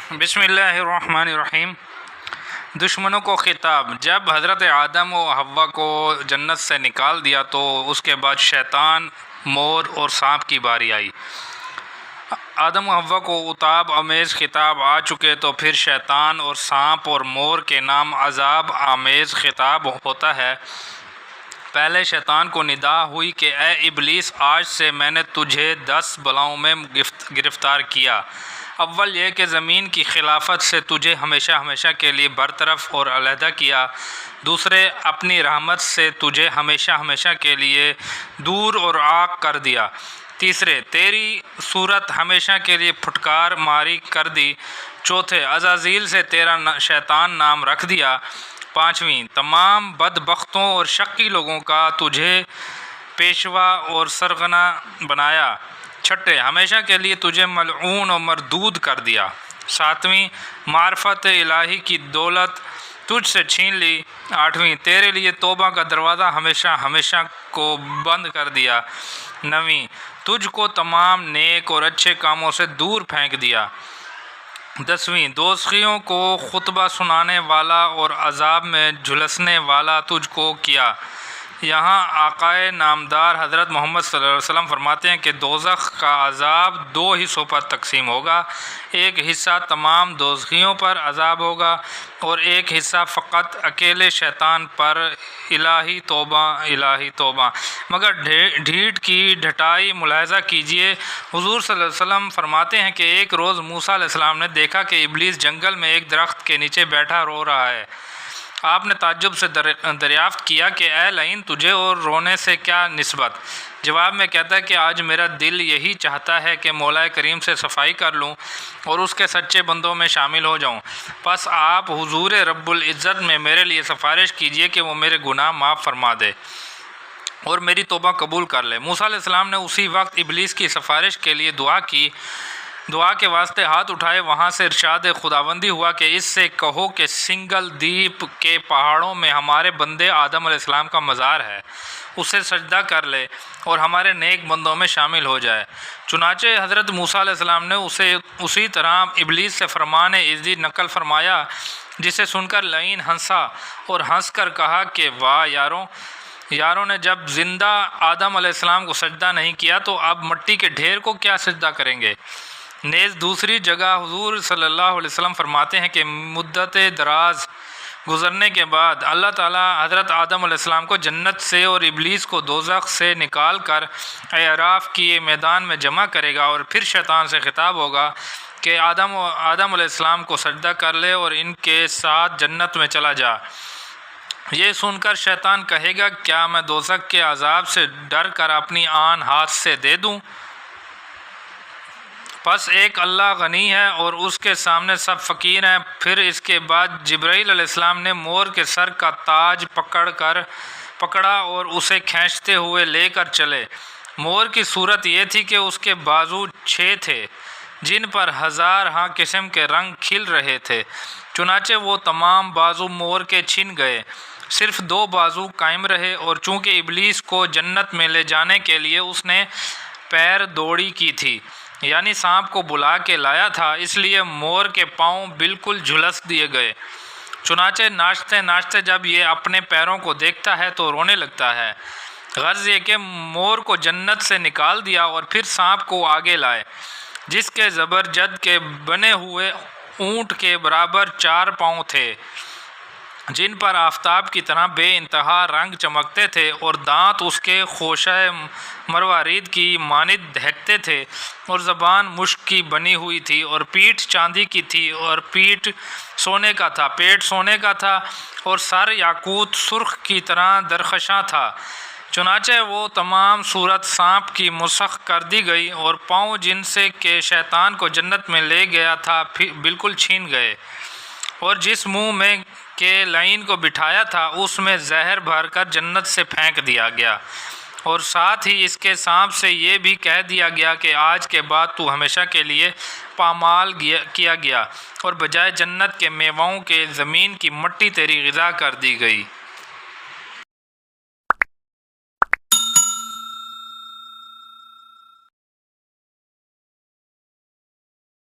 بسم اللہ الرحمن الرحیم۔ دشمنوں کو خطاب۔ جب حضرت آدم و حوا کو جنت سے نکال دیا تو اس کے بعد شیطان، مور اور سانپ کی باری آئی۔ آدم و حوا کو عتاب آمیز خطاب آ چکے تو پھر شیطان اور سانپ اور مور کے نام عذاب آمیز خطاب ہوتا ہے۔ پہلے شیطان کو ندا ہوئی کہ اے ابلیس، آج سے میں نے تجھے 10 بلاؤں میں گرفتار کیا۔ اول یہ کہ زمین کی خلافت سے تجھے ہمیشہ ہمیشہ کے لیے برطرف اور علیحدہ کیا۔ دوسرے، اپنی رحمت سے تجھے ہمیشہ ہمیشہ کے لیے دور اور عاق کر دیا۔ تیسرے، تیری صورت ہمیشہ کے لیے پھٹکار ماری کر دی۔ چوتھے، عزازیل سے تیرا شیطان نام رکھ دیا۔ پانچویں، تمام بدبختوں اور شقی لوگوں کا تجھے پیشوا اور سرغنہ بنایا۔ چھٹے، ہمیشہ کے لیے تجھے ملعون و مردود کر دیا۔ ساتویں، معرفت الہی کی دولت تجھ سے چھین لی۔ آٹھویں، تیرے لیے توبہ کا دروازہ ہمیشہ ہمیشہ کو بند کر دیا۔ نویں، تجھ کو تمام نیک اور اچھے کاموں سے دور پھینک دیا۔ 10ویں، دوزخیوں کو خطبہ سنانے والا اور عذاب میں جھلسنے والا تجھ کو کیا۔ یہاں آقائے نامدار حضرت محمد صلی اللہ علیہ وسلم فرماتے ہیں کہ دوزخ کا عذاب 2 حصوں پر تقسیم ہوگا۔ ایک حصہ تمام دوزخیوں پر عذاب ہوگا اور ایک حصہ فقط اکیلے شیطان پر۔ الہی توبہ، الہی توبہ۔ مگر ڈھیٹ کی ڈھٹائی ملاحظہ کیجئے۔ حضور صلی اللہ علیہ وسلم فرماتے ہیں کہ ایک روز موسیٰ علیہ السلام نے دیکھا کہ ابلیس جنگل میں ایک درخت کے نیچے بیٹھا رو رہا ہے۔ آپ نے تعجب سے دریافت کیا کہ اے لعین، تجھے اور رونے سے کیا نسبت؟ جواب میں کہتا ہے کہ آج میرا دل یہی چاہتا ہے کہ مولا کریم سے صفائی کر لوں اور اس کے سچے بندوں میں شامل ہو جاؤں۔ پس آپ حضور رب العزت میں میرے لیے سفارش کیجئے کہ وہ میرے گناہ معاف فرما دے اور میری توبہ قبول کر لے۔ موسیٰ علیہ السلام نے اسی وقت ابلیس کی سفارش کے لیے دعا کی۔ دعا کے واسطے ہاتھ اٹھائے۔ وہاں سے ارشاد خداوندی ہوا کہ اس سے کہو کہ سنگل دیپ کے پہاڑوں میں ہمارے بندے آدم علیہ السلام کا مزار ہے، اسے سجدہ کر لے اور ہمارے نیک بندوں میں شامل ہو جائے۔ چنانچہ حضرت موسیٰ علیہ السلام نے اسے اسی طرح ابلیس سے فرمان عزیز نقل فرمایا، جسے سن کر لعین ہنسا اور ہنس کر کہا کہ واہ یاروں نے جب زندہ آدم علیہ السلام کو سجدہ نہیں کیا تو اب مٹی کے ڈھیر کو کیا سجدہ کریں گے۔ نیز دوسری جگہ حضور صلی اللہ علیہ وسلم فرماتے ہیں کہ مدت دراز گزرنے کے بعد اللہ تعالیٰ حضرت آدم علیہ السلام کو جنت سے اور ابلیس کو دوزخ سے نکال کر اعراف کی میدان میں جمع کرے گا، اور پھر شیطان سے خطاب ہوگا کہ آدم علیہ السلام کو سجدہ کر لے اور ان کے ساتھ جنت میں چلا جا۔ یہ سن کر شیطان کہے گا کیا میں دوزخ کے عذاب سے ڈر کر اپنی آن ہاتھ سے دے دوں؟ پس ایک اللہ غنی ہے اور اس کے سامنے سب فقیر ہیں۔ پھر اس کے بعد جبرائیل علیہ السلام نے مور کے سر کا تاج پکڑا اور اسے کھینچتے ہوئے لے کر چلے۔ مور کی صورت یہ تھی کہ اس کے بازو 6 تھے جن پر ہزارہا قسم کے رنگ کھل رہے تھے۔ چنانچہ وہ تمام بازو مور کے چھن گئے، صرف 2 بازو قائم رہے، اور چونکہ ابلیس کو جنت میں لے جانے کے لیے اس نے پیر دوڑی کی تھی، یعنی سانپ کو بلا کے لایا تھا، اس لیے مور کے پاؤں بالکل جھلس دیے گئے۔ چنانچہ ناچتے ناچتے جب یہ اپنے پیروں کو دیکھتا ہے تو رونے لگتا ہے۔ غرض یہ کہ مور کو جنت سے نکال دیا اور پھر سانپ کو آگے لائے، جس کے زبرجد کے بنے ہوئے اونٹ کے برابر 4 پاؤں تھے، جن پر آفتاب کی طرح بے انتہا رنگ چمکتے تھے، اور دانت اس کے خوشہ مروارید کی مانند دہکتے تھے، اور زبان مشک کی بنی ہوئی تھی، اور پیٹھ چاندی کی تھی، اور پیٹ سونے کا تھا، اور سر یاقوت سرخ کی طرح درخشاں تھا۔ چنانچہ وہ تمام صورت سانپ کی مسخ کر دی گئی، اور پاؤں جن سے کہ شیطان کو جنت میں لے گیا تھا بالکل چھین گئے، اور جس منہ میں کہ لعین کو بٹھایا تھا اس میں زہر بھر کر جنت سے پھینک دیا گیا، اور ساتھ ہی اس کے سانپ سے یہ بھی کہہ دیا گیا کہ آج کے بعد تو ہمیشہ کے لیے پامال کیا گیا، اور بجائے جنت کے میووں کے زمین کی مٹی تیری غذا کر دی گئی۔